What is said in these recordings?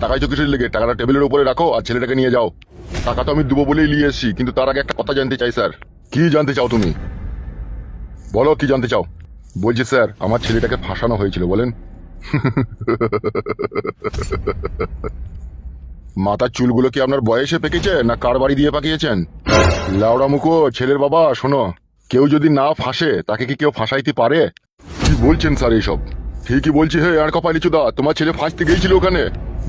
তাকাইছো কিসের লেগে? টাকাটা টেবিলের উপরে রাখো আর ছেলেটাকে নিয়ে যাও। টাকা তো আমি দেবো বলেই নিয়ে এসেছি, কিন্তু তার আগে একটা কথা জানতে চাই স্যার। কি জানতে চাও তুমি? বলো কি জানতে চাও। বলছি স্যার, আমার ছেলেটাকে ফাঁসানো হয়েছিল, বলেন। মাথার চুলগুলো কি আপনার বয়সে পেকেছে না কার বাড়ি দিয়ে পাকিয়েছেন? লাউড়া মুখো ছেলের বাবা, শোনো, কেউ যদি না ফাঁসে তাকে কি কেউ ফাঁসাইতে পারে? কি বলছেন স্যার এইসব? ঠিকই বলছি। হে আর কপালি চুদা, তোমার ছেলে ফাঁসতে গিয়েছিল ওখানে।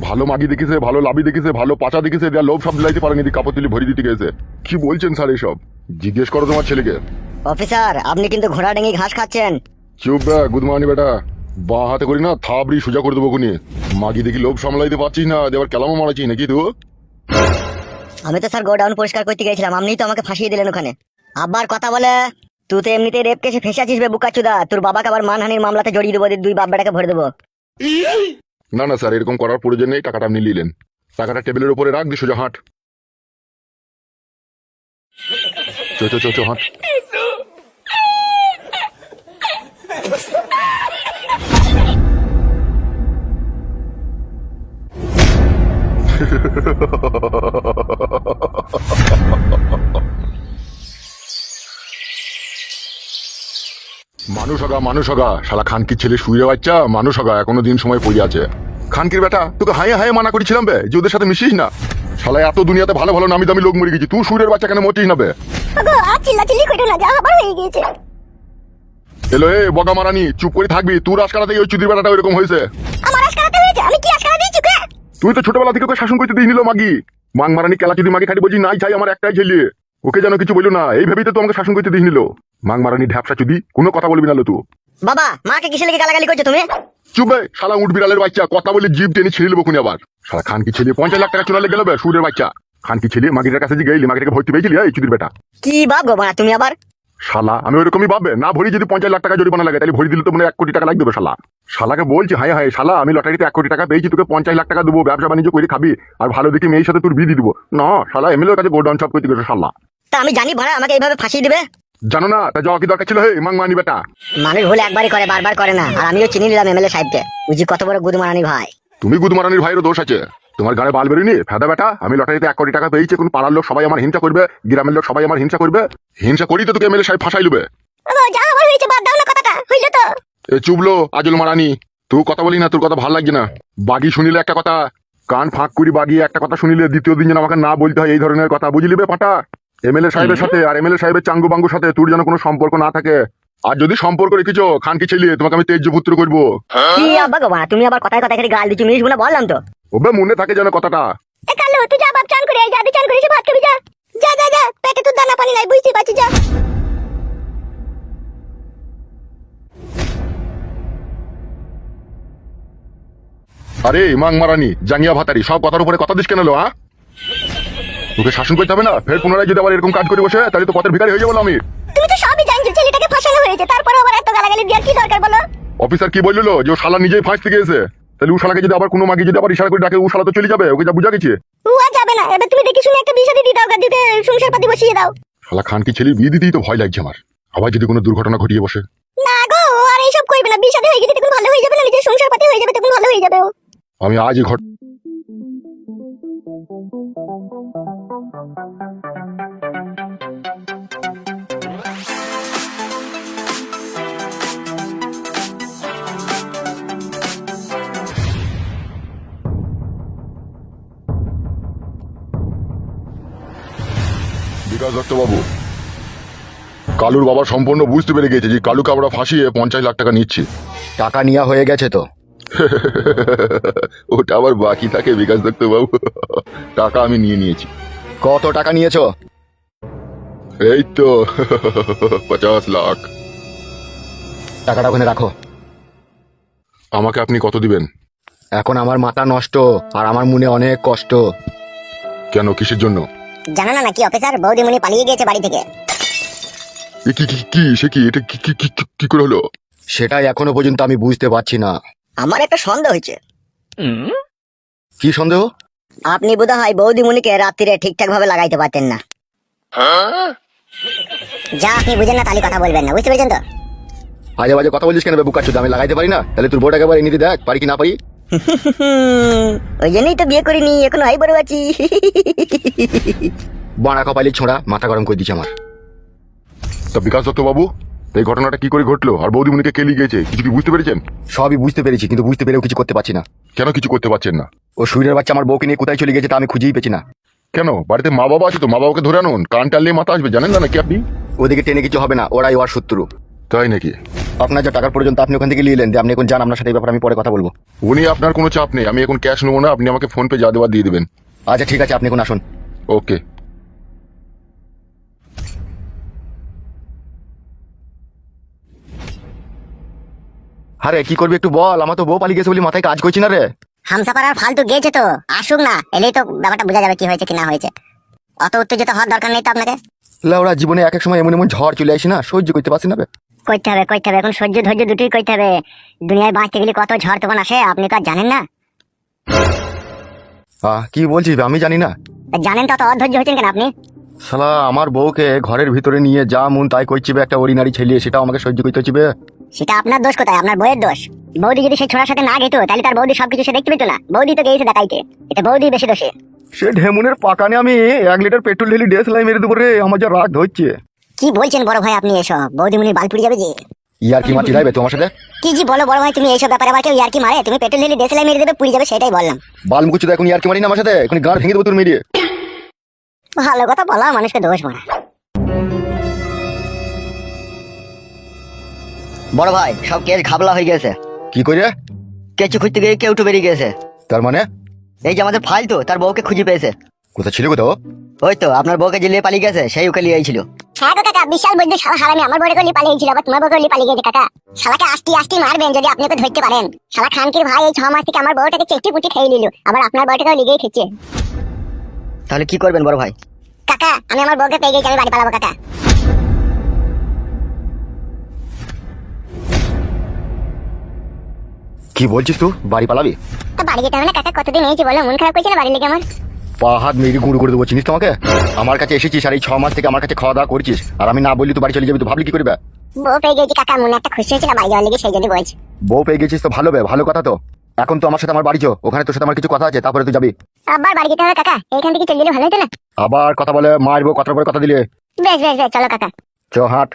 ভালো মাগি দেখেছে, ভালো লাভি দেখেছে, ভালো পাচা দেখেছে, দেয়া লোভ সব দিলাইতে পারেনি, কাপড় তুলি ভরি দিতে গেছে। কি বলছেন স্যার এইসব? জিজ্ঞেস করো তোমার ছেলেকে। অফিসার, আপনি কিন্তু ঘোড়া ডেঙ্গি ঘাস খাচ্ছেন। চুপ বে গুদমানি বেটা, বাঁ হাতে করি না থাবড়ি সোজা করে দেবো খুনি। মাগি দেখি লোভ সামলাইতে পারছিস না, দেবার কেলামও মারাচ্ছিস নাকি তুই? আমি তো স্যার গোডাউন পরিষ্কার করতে গেছিলাম, আপনিই তো আমাকে ফাঁসিয়ে দিলেন ওখানে। আবার কথা বলে, তুই তো এমনিতে রেপ কেসে ফেসে আছিস বে বুকাচুদা। তোর বাবাকে আবার মানহানির মামলাতে জড়িয়ে দেবো, দুই বাপ বেটাকে ভরে দেবো। না না স্যার, এরকম করার প্রয়োজন নেই। টাকাটা আপনি নিলেন, টাকাটা টেবিলের উপরে রাখ দি, সোজা হাঁট। চো চো চো চো হাঁট। মানুষ হগা শালা খানকির ছেলে শুয়ে বাচ্চা। মানুষ হগা, এখনো দিন সময় পড়ে আছে। খানকির বেটা, তোকে হাইয়ে হাইয়ে মানা করেছিলাম বে যে ওদের সাথে মিশিস না। শালা এত দুনিয়াতে ভালো ভালো নামি দামি লোক মরে গেছি, তুই সুরের বাচ্চা কেন মরছিস না বে? এলো এ বগা মারানি, চুপ করে থাকবি। তুই রাজকারাতে ওই চুদির বেটাটা ওইরকম হয়েছে। তুই তো ছোটবেলা থেকে ওকে শাসন করতে দিয়ে নিল মাগি। মাং মারানি কেলা চুদি মাগি খাটি বলছি নাই চাই আমার একটাই ছেলে। ওকে যেন কিছু বললো না, এই ভেবেই তো আমাকে শাসন করতে দিয়ে নিল। মাং মারানি ঢ্যাপসা চুদি, কোনো কথা বলবি না লো তুই। বাবা, মাকে কিসে লেগে গালাগালি করছো তুমি? চুপবে শালা উঠ বিড়ালের বাচ্চা, কথা বলে জিভ টেনে ছিঁড়ে নেবো খুনি আবার। শালা খানকি ছেলে 50 লাখ টাকা চুনালে গেল বে সুরের বাচ্চা। খানকি ছেলে মাগিটার কাছে যে গেলি, মাগিটাকে ভর্তি পেয়েছিলি এই চুদির বেটা। কি বাপ গো মা তুমি আবার? শালা আমি ওইরকমই ভাববে না, ভরি যদি 50 লাখ টাকা জরিমানা লাগে তাহলে ভরি দিলে তো মনে 1 কোটি টাকা লাগবে শালা। শালাকে বলছি হায় হায় শালা, আমি লটারিতে 1 কোটি টাকা পেয়েছি, তোকে 50 লাখ টাকা দেবো, ব্যবসা বাণিজ্য করে খাবি আর ভালো দেখি মেয়ের সাথে তোর বিয়ে দিয়ে দিবো না। শালা এমএলএর কাছে গোডাউন সব করতে গেছে শালা। তা আমি জানি ভাড়া আমাকে এইভাবে ফাঁসিয়ে দিবে? জানো না তা যাওয়া কি দরকার ছিল? হে মাং মানি বেটা, মানুষ ভুল একবারই করে, বারবার করে না। আর আমিও চিনি নিলাম এমএলএ সাহেবকে, বুঝি কত বড় গুদমারানি ভাই। তুমি গুদমারানির ভাইয়েরও দোষ আছে। তোমার গায়ে বাল বেরিনি ফেদা বেটা। আমি লটারিতে 1 কোটি টাকা পেয়েছি, কোন পাড়ার লোক সবাই আমার হিংসা করবে, গ্রামের লোক সবাই আমার হিংসা করবে। হিংসা করি তো তোকে এমএলএ সাহেব ফাঁসাই লবে। এ চুবলো আজল মারানি, তুই কথা বলি না, তোর কথা ভাল লাগছে না। বাগি শুনিলে একটা কথা, কান ফাঁক করি বাগি একটা কথা শুনিলে দ্বিতীয় দিন যেন আমাকে না বলতে হয় এই ধরনের কথা, বুঝলি বে পাটা? এমএলএ সাহেবের সাথে আর এমএলএ সাহেবের চাঙ্গু বাঙ্গুর সাথে তোর যেন কোনো সম্পর্ক না থাকে। আর যদি সম্পর্ক রেখেছো খানকি ছেলে, তোমাকে আমি তেজ্য পুত্র করবো। কি আব্বা গো মা, তুমি আবার কথায় কথায় গাল দিচ্ছ, মিনিস গুলো বললাম তো। ওবে মনে থাকে যেন কথাটা। তুই যা বাপ, চান করে যা, চান করে ভাত খাবি যা। যা যা যা, পেটে তো দানা পানি নাই, বুঝতে পারছিস, যা। আরে মাং মারানি জাঙ্গিয়া ভাতারি, সব কথার উপরে কথা দিস কেন লো? তোকে শাসন করতে হবে না, ফের পুনরায় যদি আবার এরকম কাজ করে বসে তাহলে তো পথের ভিখারি হয়ে যাবো আমি। তুমি তো সবই জানছো, ছেলেটাকে ফাঁসানো হয়েছে, তারপরে আবার এত গালাগালি দেওয়ার কি দরকার বলো? অফিসার কি বললো যে ও শালা নিজেই ফাঁসতে গিয়েছে, তাহলে ও শালাকে যদি আবার কোনো মাগি যদি আবার ইশারা করে ডাকে, ও শালা তো চলে যাবে। ওকে যা বুঝা গেছে। ও আর যাবে না, এবার তুমি দেখি শুনে একটা বিয়ে শাদী দিয়ে দাও, দিতে সংসার পাতি বসিয়ে দাও। শালা খানকি ছেলে বিয়ে দিতেই তো ভয় লাগছে আমার, আবার যদি কোনো দুর্ঘটনা ঘটিয়ে বসে। না গো, ও আর এইসব করবে না, বিয়ে শাদী হয়ে গেলে তখন ভালো হয়ে যাবে না, নিজের সংসার পাতি হয়ে যাবে, তখন ভালো হয়ে যাবে ও। আমি আজই ঘট বিকাশ দত্তবাবু, কালুর বাবা সম্পূর্ণ বুঝতে পেরে গেছে যে কালুকে আমরা ফাঁসিয়ে 50 লাখ টাকা নিচ্ছি। টাকা নেওয়া হয়ে গেছে তো? ওটা আবার বাকি থাকে বিকাশ দত্তবাবু। টাকা আমি নিয়ে নিয়েছি। কত টাকা নিয়েছো? এই তো 50 লাখ। টাকাটা ওখানে রাখো। আমাকে আপনি কত দিবেন? এখন আমার মাথা নষ্ট আর আমার মনে অনেক কষ্ট। কেন, কিসের জন্য? জানো না নাকি অফিসার, বৌদিমণি পালিয়ে গিয়েছে বাড়ি থেকে। এ কি কি কি সে কি এটা কি কি কি- কি করে হলো? সেটাই এখনো পর্যন্ত আমি বুঝতে পারছি না। আমার একটা সন্দেহ হয়েছে। কি সন্দেহ? আপনি বোধ হয় বৌদিমণিকে রাত্রিরে ঠিকঠাক ভাবে লাগাইতে পারতেন না। যা আপনি বুঝেন না তাহলে কথা বলবেন না, বুঝতে পেরেছেন তো? আজে বাজে কথা বলছিস কেন বুকাচ্ছ? আমি লাগাইতে পারি না, তাহলে তোর বোর্ড একবার এনে দেখ পারি কি না পারি। ওই জন্যই তো বিয়ে করিনি, এখন আই বড় আছি। বাড়া কপালি ছোঁড়া, মাথা গরম করে দিচ্ছে আমার। তা বিকাশ দত্ত বাবু, এই ঘটনাটা কি করে ঘটলো আর বৌদিমণিকে কে লিগেছে কিছু কি বুঝতে পেরেছেন? সবই বুঝতে পেরেছি, কিন্তু বুঝতে পেরেও কিছু করতে পারছি না। কেন কিছু করতে পারছেন না? ও সুরের বাচ্চা আমার বউকে নিয়ে কোথায় চলে গেছে তা আমি খুঁজেই পেছি না। কেন? বাড়িতে মা বাবা আছে তো, মা বাবাকে ধরে আনুন, কান টানলে মাথা আসবে, জানেন না নাকি আপনি? ওদিকে টেনে কিছু হবে না, ওরাই ওর শত্রু। তাই নাকি? আপনার যা টাকার প্রয়োজন তা আপনি ওখান থেকে নিয়ে এলেন, আপনি এখন যান, আপনার সাথে এই ব্যাপারে আমি পরে কথা বলবো। উনি আপনার কোনো চাপ নেই, আমি এখন ক্যাশ নেবো না, আপনি আমাকে ফোন পে যা দেওয়ার দিয়ে দেবেন। আচ্ছা ঠিক আছে, আপনি এখন আসুন। ওকে। আরে কি করবি একটু বল, আমার তো বউ পালিয়ে গেছে বলে মাথায় কাজ করছি না রে। হামসাপার আর ফালতু গেছে তো, আসুক না, এলেই তো ব্যাপারটা বোঝা যাবে কি হয়েছে কি না হয়েছে। অত উত্তেজিত হওয়ার দরকার নেই তো আপনাকে। লাউড়া জীবনে এক এক সময় এমন এমন ঝড় চলে আসি না, সহ্য করতে পারছি না বে। করতে হবে করতে হবে, এখন সহ্য ধৈর্য দুটোই করতে হবে। দুনিয়ায় বাঁচতে গেলে কত ঝড় তখন আসে, আপনি তো আর জানেন না। কি বলছিস বে? আমি জানি না। জানেন তো, অত অধৈর্য হয়েছেন কেন আপনি? শালা আমার বউকে ঘরের ভিতরে নিয়ে যা মন তাই করছি বে, একটা অরিনারি ছেলে, সেটাও আমাকে সহ্য করতে হচ্ছে বে। সেটা আপনার দোষ কোথায়? আপনার বউয়ের দোষ। বৌদি যদি সেই ছোড়ার সাথে না গেতো তাহলে তার বৌদি সবকিছু সে দেখতে পেতো না। বৌদি তো গেছে দেখাইতে, এটা বৌদি বেশি দোষী। সে ঢেমুনের পাকানে আমি 1 লিটার পেট্রোল ঢেলি ডেস লাই মেরে দেবো রে, আমার যা রাগ ধরছে। কি বলছেন বড় ভাই আপনি এসব? বৌদিমণির বাল পুড়ে যাবে যে। ইয়ার কি মাটি রাইবে তোমার সাথে? কি জি বলো বড় ভাই তুমি, এইসব ব্যাপারে আবার কেউ ইয়ার্কি মারে? তুমি পেট্রোল ঢেলে দেশলাই মেরে দেবে, পুড়ে যাবে, সেটাই বললাম। বালমুকুচু এখন ইয়ার কি মারি না আমার সাথে, এখন গাঁড় ভেঙে দেবো তোর মেরিয়ে। ভালো কথা বলা মানুষকে দোষ মারা। বড় ভাই সব কেস ঘাবলা হয়ে গেছে। কি করে? কেঁচু খুঁজতে গিয়ে কেউ উঠে বেরিয়ে গেছে। তার মানে? এই যে আমাদের ফাইল তো, তার বউকে খুঁজে পেয়েছে। কোথায় ছিল কোথাও? ওই তো আপনার বউকে যে নিয়ে পালিয়ে গেছে সেই ওকে নিয়ে ছিল। হ্যাঁ গো কাকা, বিশাল বৈদ্য শালা হারামি আমার বউকে নিয়ে পালিয়েছিল, আবার তোমার বউকে নিয়ে পালিয়ে গেছে কাকা। শালাকে আস্তি আস্তি মারবেন যদি আপনি ওকে ধরতে পারেন। শালা খানকির ভাই এই 6 মাস থেকে আমার বউটাকে চেটে পুটে খেয়ে নিল, আবার আপনার বউটাকেও লিগেই খেচ্ছে। তাহলে কি করবেন বড় ভাই? কাকা আমি আমার বউকে পেয়ে গেছি, আমি বাড়ি পালাবো কাকা। কি বলছিস তুই? বাড়ি পালাবি? তো বাড়ি যেতে হবে না কাকা, কতদিন হয়েছে বলো, মন খারাপ করেছে না বাড়ি লেগে আমার। পা হাত মেরে গুঁড়ো করে দেবো, চিনিস তোমাকে? আমার কাছে এসেছিস আর এই 6 মাস থেকে আমার কাছে খাওয়া দাওয়া করছিস, আর আমি না বললি তুই বাড়ি চলে যাবি, তো ভাবলি কি করবে? বউ পেয়ে গেছি কাকা, মনে একটা খুশি হয়েছে না বাড়ি যাওয়ার লেগে, সেই জন্য বলছি। বউ পেয়ে গেছিস তো ভালো বে, ভালো কথা তো। এখন তো আমার সাথে আমার বাড়ি চো, ওখানে তোর সাথে আমার কিছু কথা আছে, তারপরে তুই যাবি। আবার বাড়ি যেতে হবে কাকা, এইখান থেকে চলে গেলে ভালো হতো না? আবার কথা বলে মারবো, কথার পরে কথা দিলে। বেশ বেশ বেশ, চলো কাকা। চ হাট।